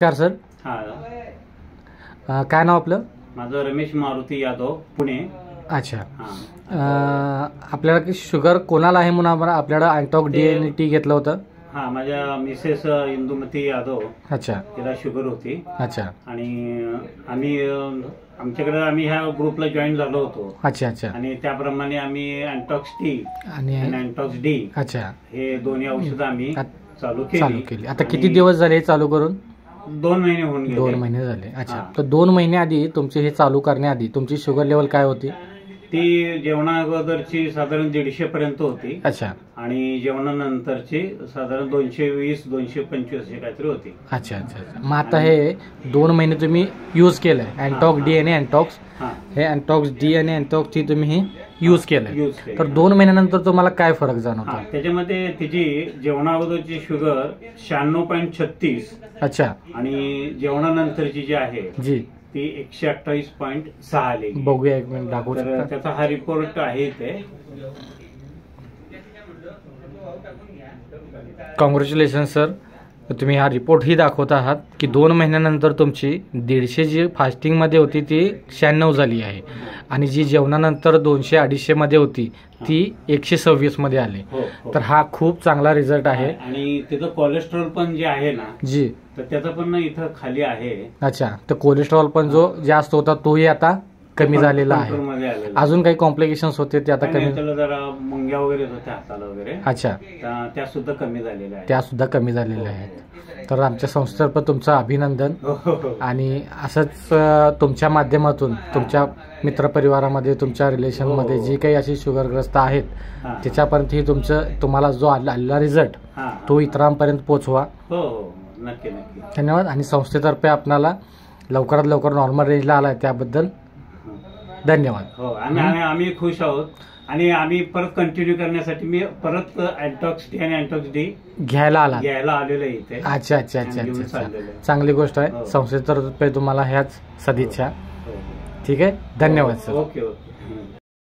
नमस्कार सर. हा, काय नाव आपलं? माझं रमेश मारुती यादव, पुणे. अच्छा. आपल्याला शुगर कोणाला आहे म्हणून आपल्याला अँटॉक डी घेतलं होतं? हा, माझ्या मिसेस इंदुमती यादव. अच्छा. तिला शुगर होती. अच्छा. आणि आम्ही ह्या ग्रुपला जॉईन झालो होतो. अच्छा अच्छा. आणि त्याप्रमाणे आम्ही अँटॉक्स टी आणि अँटॉक्स डी, अच्छा, हे दोन्ही औषधं आम्ही चालू केली. आता किती दिवस झाले चालू करून? 2 महिने होऊन गेले. 2 महिने झाले. अच्छा. तर 2 महिने आधी तुमचे हे चालू करण्याआधी तुमची शुगर लेवल काय होती? ती जेवणा अगोदरची साधारण 150 पर्यंत होती. अच्छा. आणि जेवणानंतरची साधारण 220-225 अशी काहीतरी होती. अच्छा अच्छा. मग आता हे 2 महिने तुम्ही यूज केलंय अँटॉक्स डी आणि अँटॉक्स, हे अँटॉक्स डी आणि अँटॉक्स टी तुम्ही हे यूज केलंय. तर 2 महिन्यानंतर तुम्हाला काय फरक जाणवतो? त्याच्यामध्ये तिची जेवणा अगोदरची शुगर 96.36. अच्छा. आणि जेवणानंतरची जी आहे जी ती 128.6 आली. बघूया, एक मिनिट दाखवू. तर त्याचा हा रिपोर्ट आहे इथे. Congratulation sir. तुम्ही हा रिपोर्ट ही दाखवत आहात की 2 महिन्यानंतर तुमची 150 जी फास्टिंग मध्ये होती ती 96 झाली आहे आणि जी जेवणानंतर 200-250 मध्ये होती ती 126 मध्ये आली. तर हा खूप चांगला रिझल्ट आहे. आणि त्याचं कोलेस्ट्रॉल पण जे आहे ना, जी, तर त्याचा पण इथं खाली आहे. अच्छा. तर कोलेस्ट्रॉल पण जो जास्त होता तोही आता कमी झालेला आहे. अजून काही कॉम्प्लिकेशन्स होते ते आता कमी? त्याला जरा मुंग्या वगैरे होत्या हाताला वगैरे. अच्छा. त्या सुद्धा कमी झालेल्या आहेत. त्या सुद्धा कमी झालेल्या आहेत. तर आमच्या संस्थेतर्फे तुमचं अभिनंदन. आणि असंच तुमच्या माध्यमातून तुमच्या मित्रपरिवारामध्ये, तुमच्या रिलेशनमध्ये जी काही अशी शुगरग्रस्त आहेत त्याच्यापर्यंत तुम्हाला जो आलेला रिझल्ट तो इतरांपर्यंत पोहोचवा. नक्की नक्की. धन्यवाद. आणि संस्थेतर्फे आपल्याला लवकरात लवकर नॉर्मल रेंजला आलाय त्याबद्दल धन्यवाद. हो, आम्ही खुश आहोत. आणि आम्ही परत कंटिन्यू करण्यासाठी मी परत अँटॉक्स टी आणि अँटॉक्स डी घ्यायला आलेलो आहे इथे. अच्छा अच्छा अच्छा अच्छा. चांगली गोष्ट आहे. संस्थेतर्फे तुम्हाला ह्याच सदिच्छा. ठीक आहे. धन्यवाद सर. Okay okay.